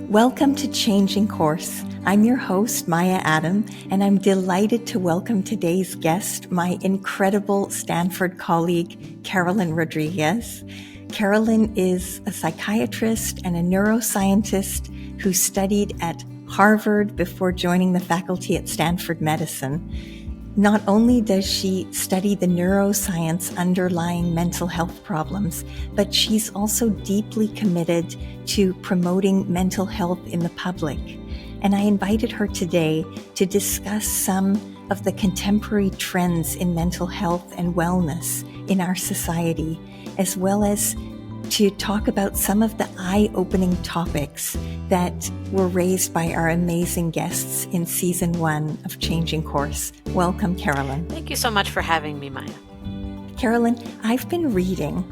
Welcome to Changing Course. I'm your host, Maya Adam, and I'm delighted to welcome today's guest, my incredible Stanford colleague, Carolyn Rodriguez. Carolyn is a psychiatrist and a neuroscientist who studied at Harvard before joining the faculty at Stanford Medicine. Not only does she study the neuroscience underlying mental health problems, but she's also deeply committed to promoting mental health in the public. And I invited her today to discuss some of the contemporary trends in mental health and wellness in our society, as well as to talk about some of the eye-opening topics that were raised by our amazing guests in Season 1 of Changing Course. Welcome, Carolyn. Thank you so much for having me, Maya. Carolyn, I've been reading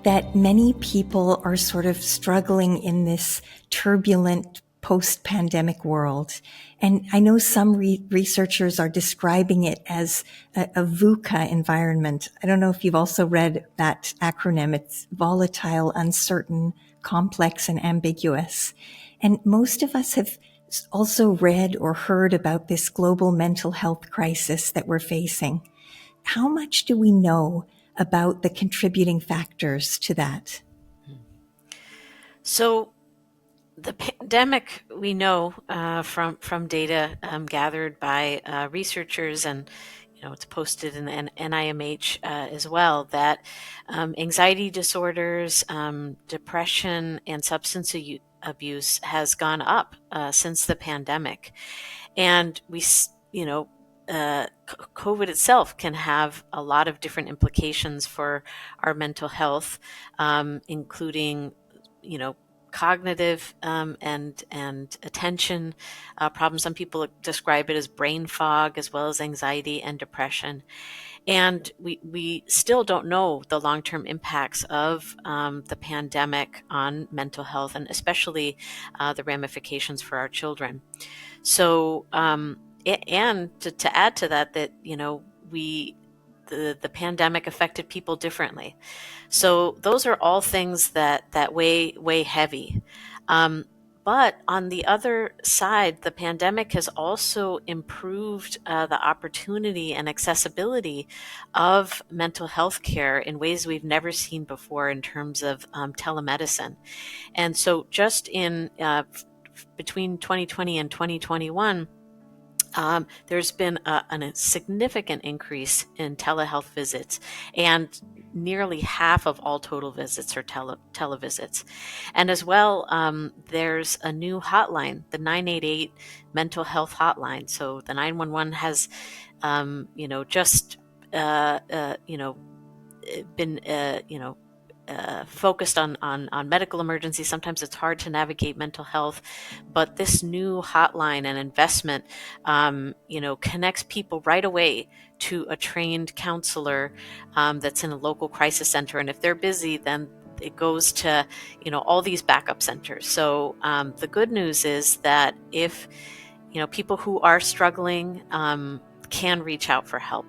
that many people are sort of struggling in this turbulent post-pandemic world. And I know some researchers are describing it as a VUCA environment. I don't know if you've also read that acronym. It's volatile, uncertain, complex, and ambiguous. And most of us have also read or heard about this global mental health crisis that we're facing. How much do we know about the contributing factors to that? So the pandemic, we know from data gathered by researchers, and it's posted in the NIMH as well, that anxiety disorders, depression, and substance abuse has gone up since the pandemic. And COVID itself can have a lot of different implications for our mental health, including, cognitive and attention problems. Some people describe it as brain fog, as well as anxiety and depression. And we still don't know the long-term impacts of the pandemic on mental health, and especially the ramifications for our children. So, and to add to that, the pandemic affected people differently. So those are all things that weigh heavy. But on the other side, the pandemic has also improved the opportunity and accessibility of mental health care in ways we've never seen before in terms of telemedicine. And so just in between 2020 and 2021, there's been a significant increase in telehealth visits, and nearly half of all total visits are televisits. And as well, there's a new hotline, the 988 mental health hotline. So the 911 has, been, focused on medical emergencies. Sometimes it's hard to navigate mental health, but this new hotline and investment, connects people right away to a trained counselor that's in a local crisis center. And if they're busy, then it goes to, all these backup centers. So the good news is that if, people who are struggling can reach out for help.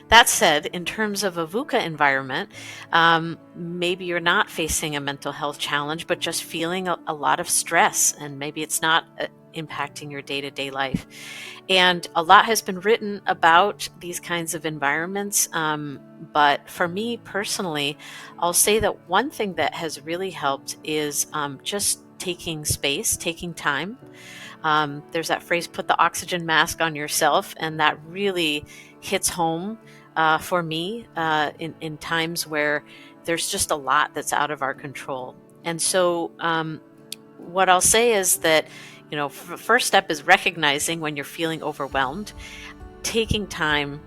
That said, in terms of a VUCA environment, maybe you're not facing a mental health challenge, but just feeling a lot of stress, and maybe it's not impacting your day-to-day life. And a lot has been written about these kinds of environments, but for me personally, I'll say that one thing that has really helped is just taking space, taking time. There's that phrase, put the oxygen mask on yourself, and that really hits home for me in times where there's just a lot that's out of our control. And so what I'll say is that, first step is recognizing when you're feeling overwhelmed, taking time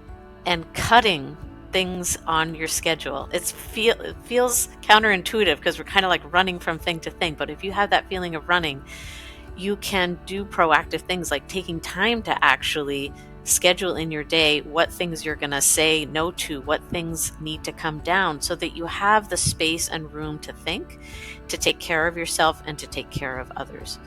and cutting things on your schedule. It feels counterintuitive because we're kind of like running from thing to thing. But if you have that feeling of running, you can do proactive things like taking time to actually schedule in your day what things you're going to say no to, what things need to come down, so that you have the space and room to think, to take care of yourself, and to take care of others.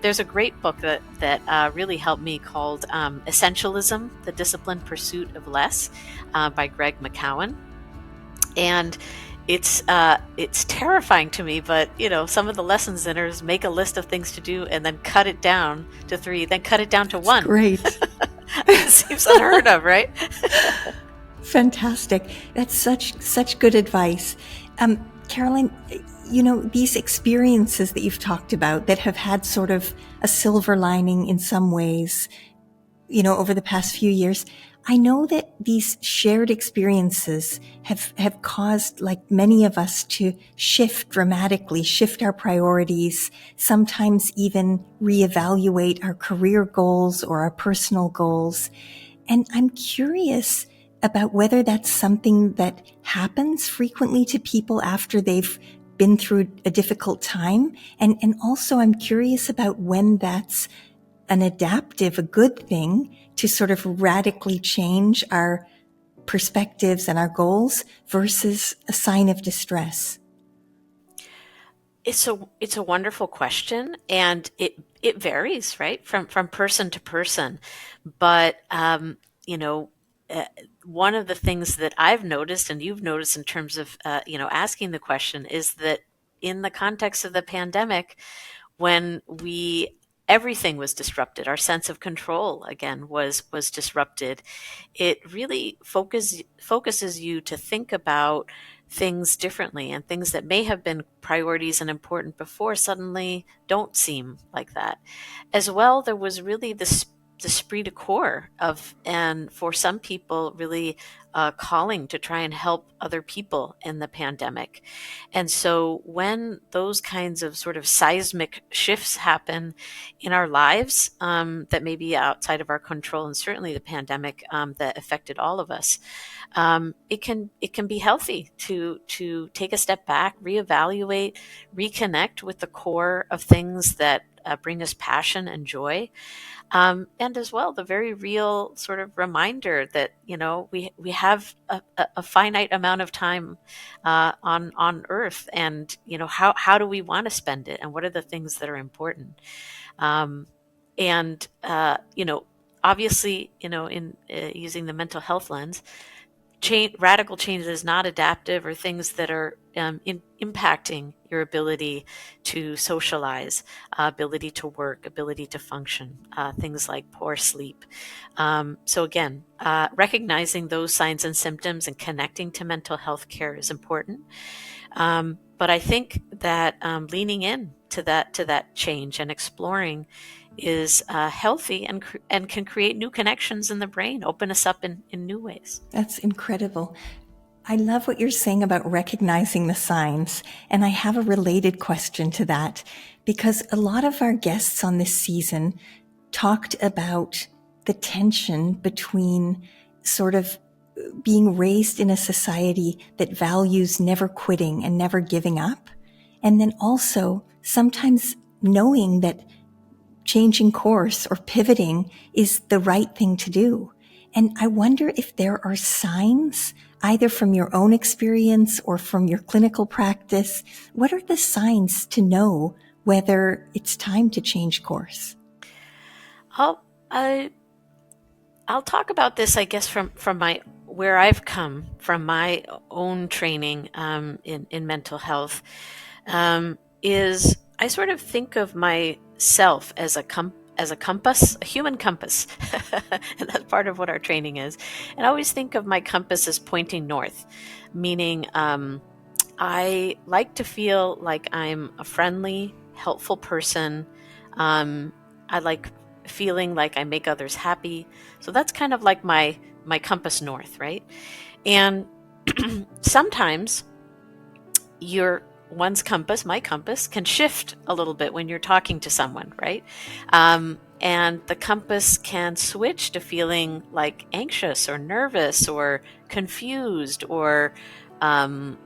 There's a great book that really helped me called Essentialism, The Disciplined Pursuit of Less by Greg McKeown. And it's terrifying to me, but some of the lessons in it is make a list of things to do and then cut it down to 3, then cut it down to That's 1. great. It seems unheard of, right? Fantastic. That's such good advice. Carolyn, these experiences that you've talked about that have had sort of a silver lining in some ways, over the past few years, I know that these shared experiences have caused, like many of us, to dramatically shift our priorities, sometimes even reevaluate our career goals or our personal goals. And I'm curious about whether that's something that happens frequently to people after they've been through a difficult time. And also I'm curious about when that's an adaptive, a good thing to sort of radically change our perspectives and our goals versus a sign of distress. It's a wonderful question, and it varies, right, from person to person. But one of the things that I've noticed, and you've noticed in terms of asking the question, is that in the context of the pandemic, when everything was disrupted, our sense of control again was disrupted. It really focuses you to think about things differently, and things that may have been priorities and important before suddenly don't seem like that. As well, there was really this esprit de corps and for some people, really calling to try and help other people in the pandemic. And so when those kinds of sort of seismic shifts happen in our lives, that may be outside of our control, and certainly the pandemic that affected all of us, it can be healthy to take a step back, reevaluate, reconnect with the core of things that bring us passion and joy. And as well, the very real sort of reminder that we have a finite amount of time on Earth, and how do we want to spend it, and what are the things that are important. And obviously, in using the mental health lens, radical change is not adaptive, or things that are impacting your ability to socialize, ability to work, ability to function, things like poor sleep. So again, recognizing those signs and symptoms and connecting to mental health care is important. But I think that leaning in to that change and exploring is healthy, and can create new connections in the brain, open us up in new ways. That's incredible. I love what you're saying about recognizing the signs. And I have a related question to that, because a lot of our guests on this season talked about the tension between sort of being raised in a society that values never quitting and never giving up, and then also sometimes knowing that changing course or pivoting is the right thing to do. And I wonder if there are signs, either from your own experience or from your clinical practice, what are the signs to know whether it's time to change course? I'll talk about this, I guess, from where I've come from, my own training in mental health. Is I sort of think of myself as a compass, a human compass. And that's part of what our training is. And I always think of my compass as pointing north, meaning I like to feel like I'm a friendly, helpful person. I like feeling like I make others happy. So that's kind of like my compass north, right? And sometimes one's compass, my compass, can shift a little bit when you're talking to someone, right? And the compass can switch to feeling like anxious or nervous or confused, or feeling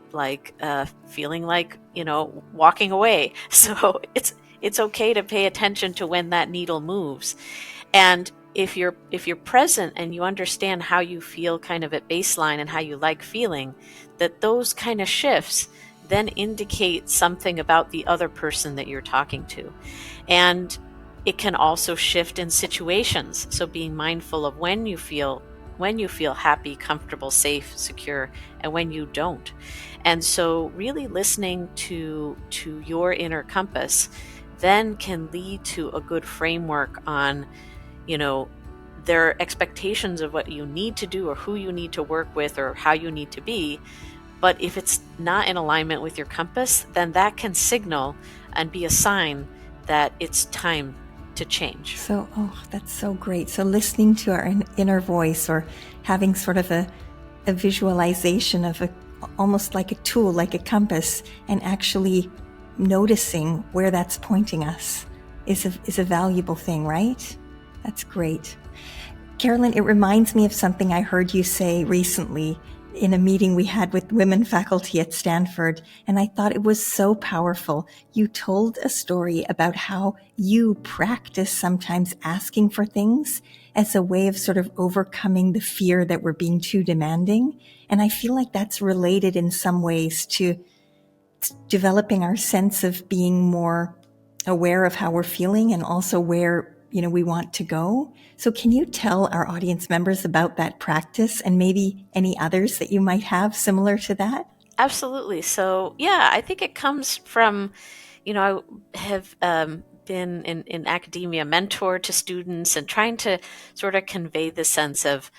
like, walking away. So it's okay to pay attention to when that needle moves. And if you're present and you understand how you feel kind of at baseline and how you like feeling, that those kind of shifts then indicate something about the other person that you're talking to. And it can also shift in situations. So being mindful of when you feel when you feel happy, comfortable, safe, secure, and when you don't. And so really listening to your inner compass then can lead to a good framework on, their expectations of what you need to do or who you need to work with or how you need to be. But if it's not in alignment with your compass, then that can signal and be a sign that it's time to change. So, that's so great. So listening to our inner voice, or having sort of a visualization of almost like a tool, like a compass, and actually noticing where that's pointing us is a valuable thing, right? That's great. Carolyn, it reminds me of something I heard you say recently in a meeting we had with women faculty at Stanford, and I thought it was so powerful. You told a story about how you practice sometimes asking for things as a way of sort of overcoming the fear that we're being too demanding. And I feel like that's related in some ways to developing our sense of being more aware of how we're feeling and also where we want to go. So can you tell our audience members about that practice and maybe any others that you might have similar to that? Absolutely. So, yeah, I think it comes from, I have been in academia, mentor to students and trying to sort of convey the sense of,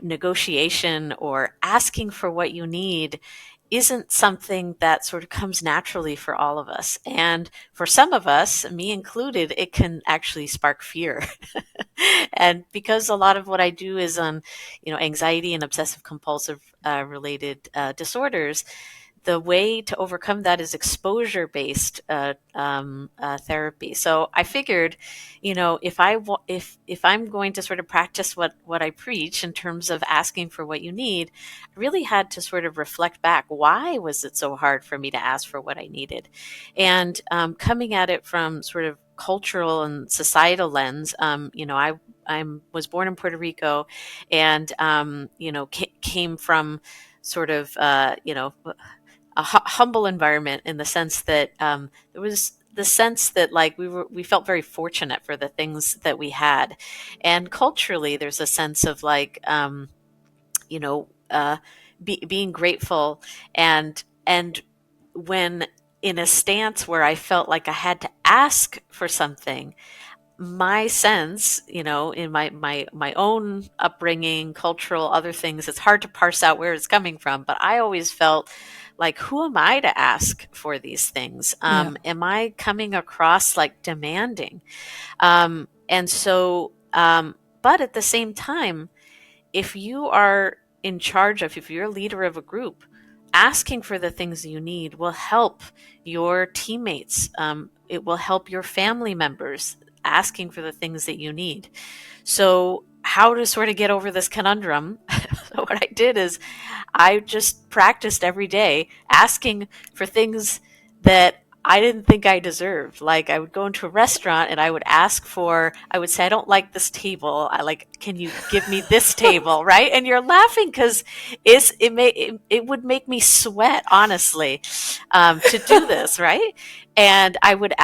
negotiation or asking for what you need isn't something that sort of comes naturally for all of us. And for some of us, me included, it can actually spark fear. And because a lot of what I do is on, anxiety and obsessive compulsive related disorders, the way to overcome that is exposure-based therapy. So I figured, if I'm going to sort of practice what I preach in terms of asking for what you need, I really had to sort of reflect back. Why was it so hard for me to ask for what I needed? And coming at it from sort of cultural and societal lens, I was born in Puerto Rico, and came from sort of a humble environment in the sense that there was the sense that like we felt very fortunate for the things that we had, and culturally there's a sense of like being grateful, and when in a stance where I felt like I had to ask for something, my sense, in my own upbringing, cultural, other things, it's hard to parse out where it's coming from, but I always felt like, who am I to ask for these things? Am I coming across like demanding? And so, but at the same time, if you are in charge of, if you're a leader of a group, asking for the things you need will help your teammates. It will help your family members asking for the things that you need. So how to sort of get over this conundrum? So what I did is I just practiced every day asking for things that I didn't think I deserved. Like I would go into a restaurant and I would I would say, I don't like this table. Can you give me this table? Right. And you're laughing because it would make me sweat, honestly, to do this. Right. And I would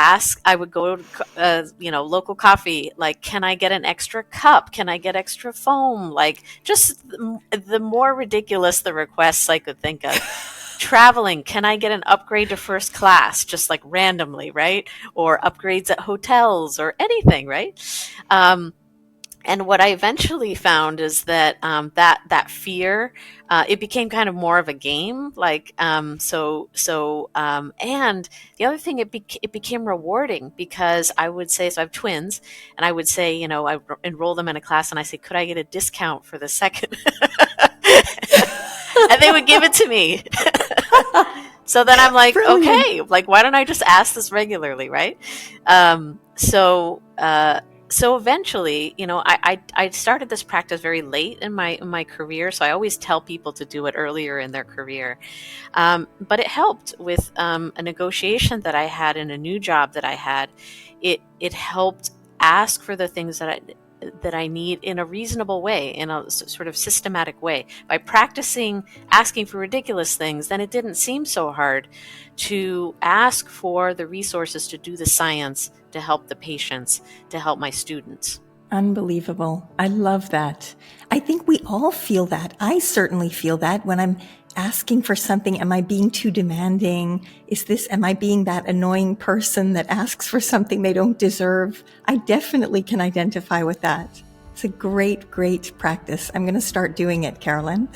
go to, local coffee, like, can I get an extra cup? Can I get extra foam? Like just the more ridiculous the requests I could think of. Traveling, can I get an upgrade to first class, just like randomly, right? Or upgrades at hotels or anything, right? And what I eventually found is that that fear, it became kind of more of a game. And the other thing, it became rewarding because I would say, so I have twins, and I would say, I enroll them in a class, and I say, could I get a discount for the second? And they would give it to me. So then I'm like, brilliant. Okay, like, why don't I just ask this regularly, right? So eventually, I started this practice very late in my career. So I always tell people to do it earlier in their career. But it helped with a negotiation that I had in a new job that I had. It helped ask for the things that I need in a reasonable way, in a sort of systematic way. By practicing asking for ridiculous things, then it didn't seem so hard to ask for the resources to do the science, to help the patients, to help my students. Unbelievable. I love that. I think we all feel that. I certainly feel that when I'm asking for something. Am I being too demanding? Am I being that annoying person that asks for something they don't deserve? I definitely can identify with that. It's a great, great practice. I'm going to start doing it, Carolyn.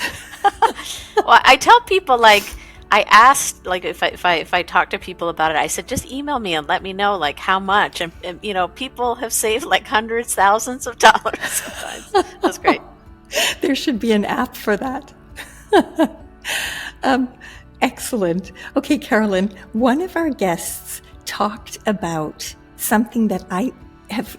Well, I tell people, like, I asked, like, if I talk to people about it, I said, just email me and let me know, like, how much. And people have saved like hundreds, thousands of dollars sometimes. That's great. There should be an app for that. Excellent. Okay, Carolyn, one of our guests talked about something that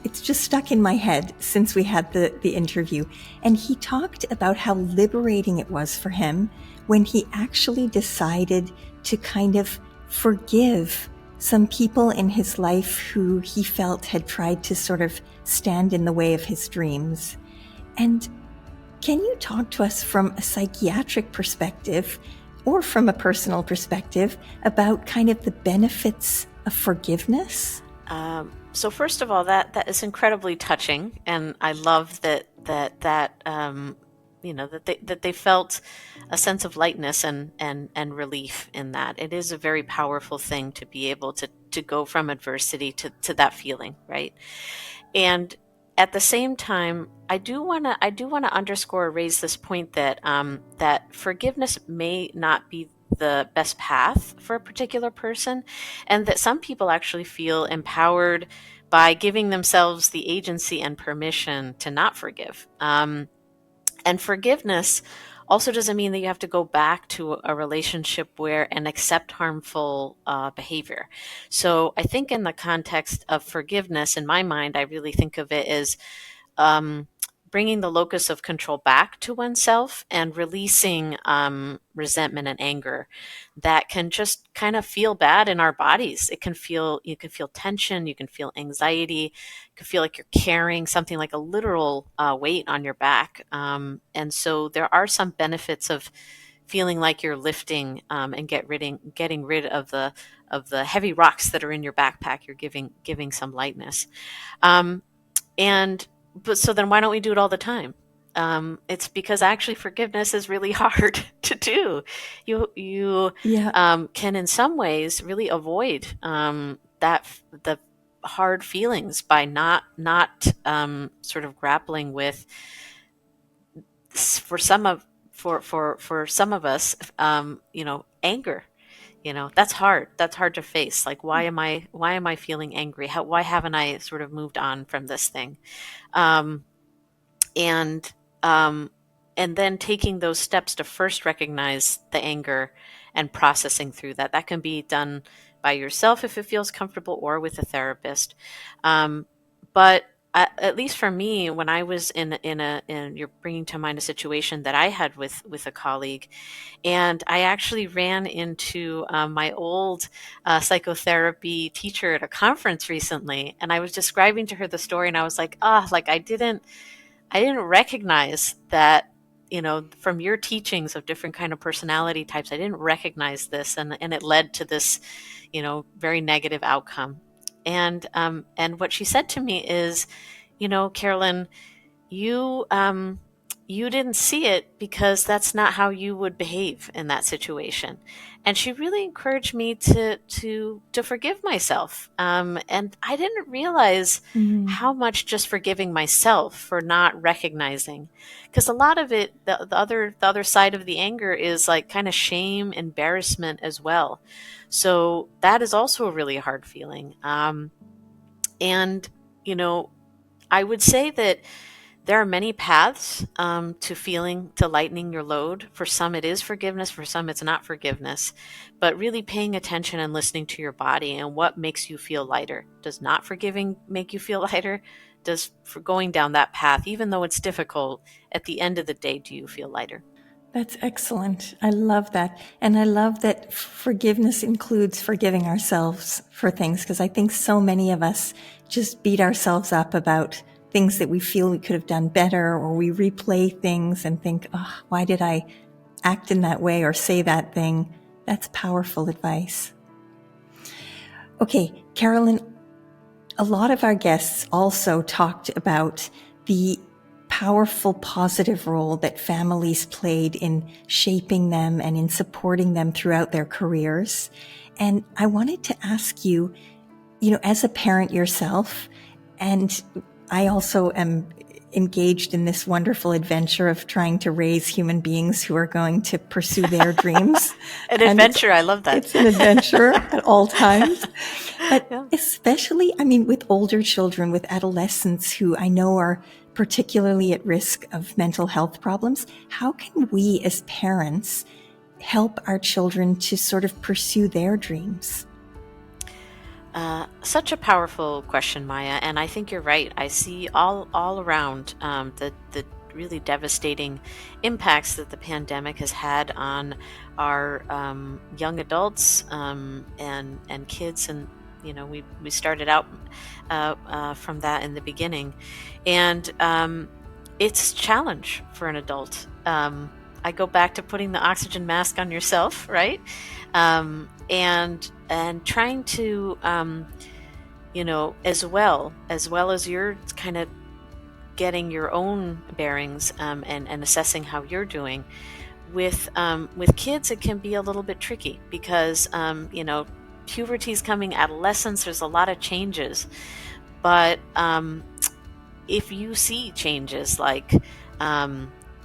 it's just stuck in my head since we had the interview. And he talked about how liberating it was for him when he actually decided to kind of forgive some people in his life who he felt had tried to sort of stand in the way of his dreams. And can you talk to us from a psychiatric perspective or from a personal perspective about kind of the benefits of forgiveness? So first of all, that is incredibly touching, and I love that they felt a sense of lightness and relief in that. It is a very powerful thing to be able to go from adversity to that feeling, right? And at the same time, I do want to underscore or raise this point that that forgiveness may not be the best path for a particular person, and that some people actually feel empowered by giving themselves the agency and permission to not forgive. And forgiveness also doesn't mean that you have to go back to a relationship and accept harmful behavior. So I think in the context of forgiveness, in my mind, I really think of it as bringing the locus of control back to oneself and releasing resentment and anger that can just kind of feel bad in our bodies. You can feel tension, you can feel anxiety, you can feel like you're carrying something like a literal weight on your back. And so there are some benefits of feeling like you're lifting and getting rid of the heavy rocks that are in your backpack. You're giving some lightness. But so then why don't we do it all the time? It's because actually forgiveness is really hard to do. You can in some ways really avoid the hard feelings by not sort of grappling with, for some of us, anger. That's hard. That's hard to face. Like, why am I feeling angry? Why haven't I sort of moved on from this thing? Um, and and then taking those steps to first recognize the anger and processing through that can be done by yourself if it feels comfortable, or with a therapist. But at least for me, when I was in you're bringing to mind a situation that I had with a colleague, and I actually ran into my old psychotherapy teacher at a conference recently, and I was describing to her the story, and I was like, like I didn't recognize that, from your teachings of different kind of personality types, I didn't recognize this, and it led to this, very negative outcome. And what she said to me is, Carolyn, you didn't see it because that's not how you would behave in that situation. And she really encouraged me to forgive myself. And I didn't realize how much just forgiving myself for not recognizing, because a lot of it, the other side of the anger is like kind of shame, embarrassment as well. So that is also a really hard feeling. And I would say that there are many paths to lightening your load. For some, it is forgiveness. For some, it's not forgiveness. But really paying attention and listening to your body and what makes you feel lighter. Does not forgiving make you feel lighter? Does for going down that path, even though it's difficult, at the end of the day, do you feel lighter? That's excellent. I love that. And I love that forgiveness includes forgiving ourselves for things, because I think so many of us just beat ourselves up about things that we feel we could have done better, or we replay things and think, why did I act in that way or say that thing? That's powerful advice. Okay, Carolyn, a lot of our guests also talked about the powerful positive role that families played in shaping them and in supporting them throughout their careers. And I wanted to ask you, as a parent yourself, and I also am engaged in this wonderful adventure of trying to raise human beings who are going to pursue their dreams. An adventure, I love that. It's an adventure at all times. But Yeah. especially, with older children, with adolescents who I know are particularly at risk of mental health problems, how can we as parents help our children to sort of pursue their dreams? Such a powerful question, Maya, and I think you're right. I see all around the really devastating impacts that the pandemic has had on our young adults and kids, and we started out from that in the beginning, and it's a challenge for an adult. I go back to putting the oxygen mask on yourself, right? And trying to, as well as you're kind of getting your own bearings and assessing how you're doing with kids, it can be a little bit tricky because puberty's coming, adolescence. There's a lot of changes, but if you see changes like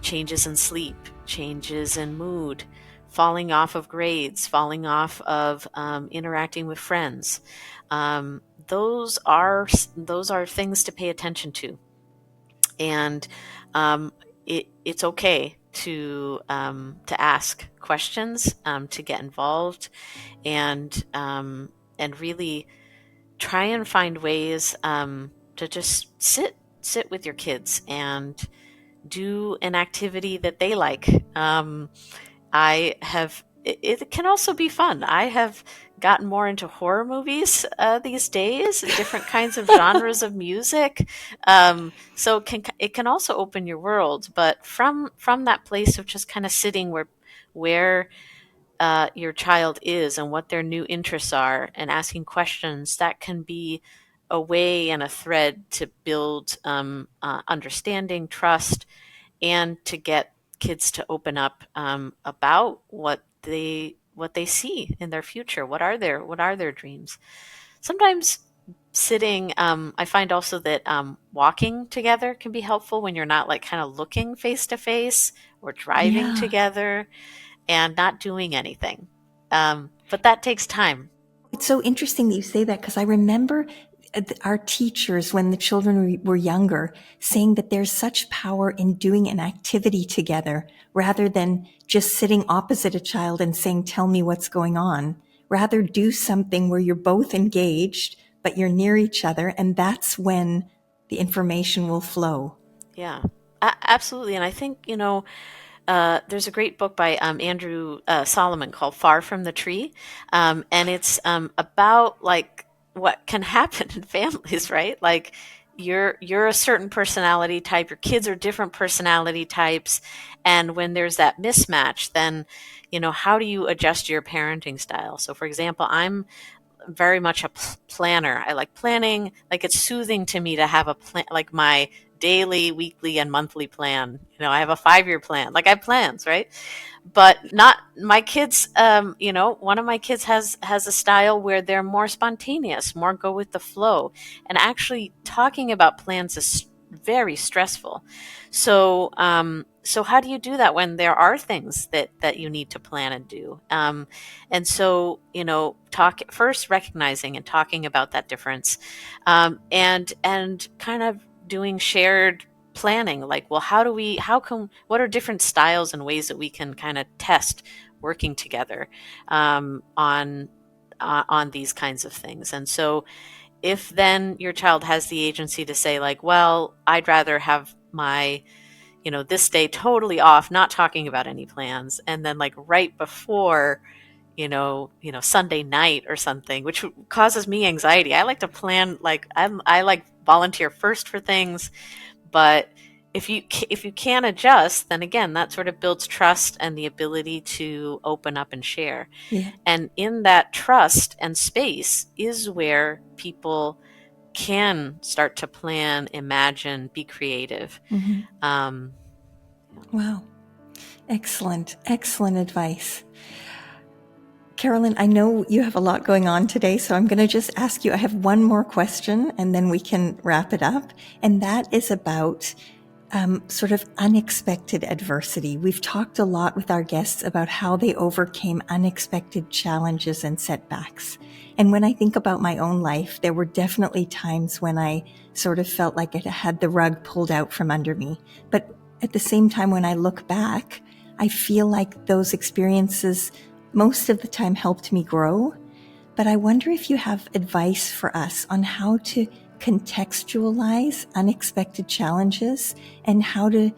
changes in sleep, changes in mood, falling off of grades, falling off of interacting with friends, those are things to pay attention to, and it's okay to ask questions, to get involved, and really try and find ways to just sit with your kids and do an activity that they like. It can also be fun. I have gotten more into horror movies these days, different kinds of genres of music. So it can also open your world, but from that place of just kind of sitting where your child is and what their new interests are and asking questions, that can be a way and a thread to build understanding, trust, and to get kids to open up about what they see in their future. What are their dreams? Sometimes sitting, I find also that walking together can be helpful when you're not like kind of looking face to face, or driving Yeah. together and not doing anything. But that takes time. It's so interesting that you say that, because I remember our teachers, when the children were younger, saying that there's such power in doing an activity together rather than just sitting opposite a child and saying, "Tell me what's going on." Rather, do something where you're both engaged, but you're near each other, and that's when the information will flow. Yeah, absolutely. And I think, there's a great book by Andrew Solomon called Far from the Tree. And it's about like what can happen in families, right? Like you're a certain personality type, your kids are different personality types. And when there's that mismatch, then, how do you adjust your parenting style? So for example, I'm very much a planner. I like planning. Like it's soothing to me to have a plan, like my daily, weekly, and monthly plan. I have a 5-year plan. Like I have plans, right? But not my kids. One of my kids has a style where they're more spontaneous, more go with the flow, and actually talking about plans is very stressful. So how do you do that when there are things that you need to plan and do? And so, first recognizing and talking about that difference, and kind of doing shared planning, like, well, what are different styles and ways that we can kind of test working together on these kinds of things. And so if then your child has the agency to say like, well, I'd rather have my this day totally off, not talking about any plans, and then like right before Sunday night or something, which causes me anxiety. I like to plan, like I like volunteer first for things, but if you can't adjust, then again, that sort of builds trust and the ability to open up and share. Yeah. And in that trust and space is where people can start to plan, imagine, be creative. Wow. Excellent, excellent advice. Carolyn, I know you have a lot going on today, so I'm going to just ask you, I have one more question and then we can wrap it up. And that is about sort of unexpected adversity. We've talked a lot with our guests about how they overcame unexpected challenges and setbacks. And when I think about my own life, there were definitely times when I sort of felt like I had the rug pulled out from under me. But at the same time, when I look back, I feel like those experiences most of the time helped me grow. But I wonder if you have advice for us on how to contextualize unexpected challenges and how to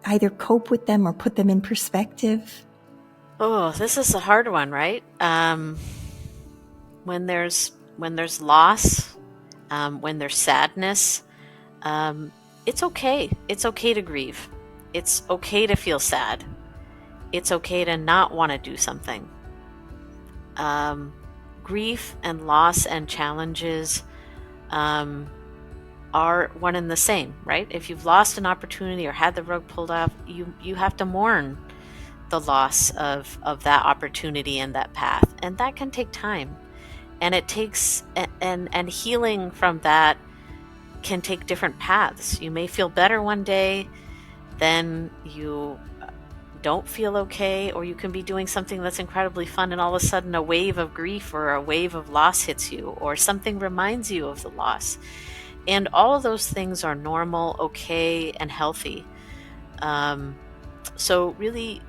either cope with them or put them in perspective. Oh, this is a hard one, right? When there's loss, when there's sadness, it's okay. It's okay to grieve. It's okay to feel sad. It's okay to not want to do something. Grief and loss and challenges are one and the same, right? If you've lost an opportunity or had the rug pulled off, you have to mourn the loss of that opportunity and that path, and that can take time, and it takes and healing from that can take different paths. You may feel better one day, then you don't feel okay, or you can be doing something that's incredibly fun and all of a sudden a wave of grief or a wave of loss hits you, or something reminds you of the loss. And all of those things are normal, okay, and healthy. So really,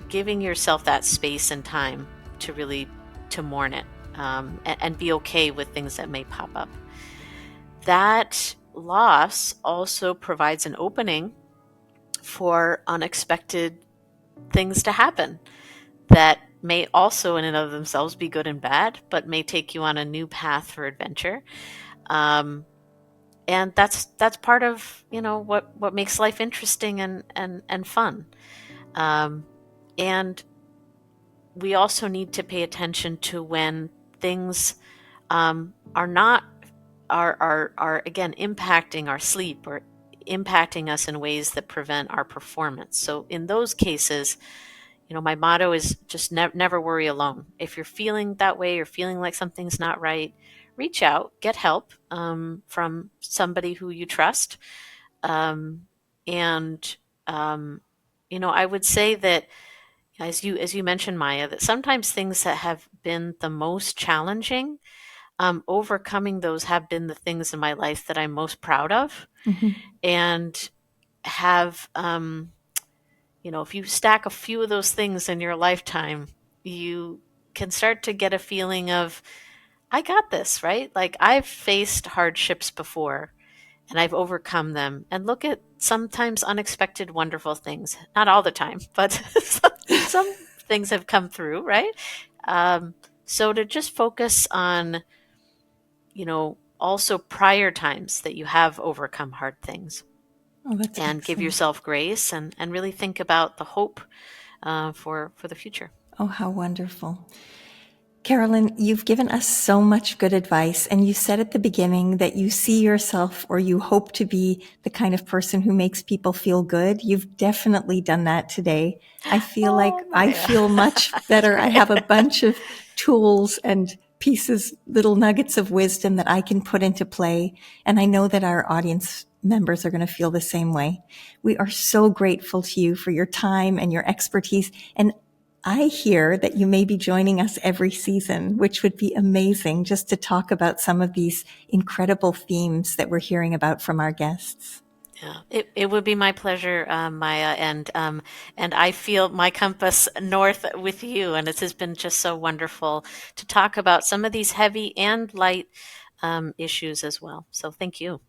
giving yourself that space and time to really to mourn it, and be okay with things that may pop up. That loss also provides an opening for unexpected things to happen that may also in and of themselves be good and bad, but may take you on a new path for adventure. And that's part of what makes life interesting and fun. And we also need to pay attention to when things are not are again impacting our sleep or impacting us in ways that prevent our performance. So in those cases, my motto is just never worry alone. If you're feeling that way or feeling like something's not right, reach out, get help from somebody who you trust. And I would say that as you mentioned, Maya, that sometimes things that have been the most challenging, overcoming those have been the things in my life that I'm most proud of. And have if you stack a few of those things in your lifetime, you can start to get a feeling of, I got this, right? Like, I've faced hardships before and I've overcome them, and look at sometimes unexpected wonderful things. Not all the time, but some things have come through, right? So to just focus on also prior times that you have overcome hard things. Oh, that's and excellent. Give yourself grace and really think about the hope for the future. Oh, how wonderful. Carolyn, you've given us so much good advice, and you said at the beginning that you see yourself or you hope to be the kind of person who makes people feel good. You've definitely done that today. I feel like I feel much better. I have a bunch of tools and pieces, little nuggets of wisdom that I can put into play. And I know that our audience members are going to feel the same way. We are so grateful to you for your time and your expertise. And I hear that you may be joining us every season, which would be amazing, just to talk about some of these incredible themes that we're hearing about from our guests. Yeah, it would be my pleasure, Maya, and I feel my compass north with you, and it has been just so wonderful to talk about some of these heavy and light issues as well. So thank you.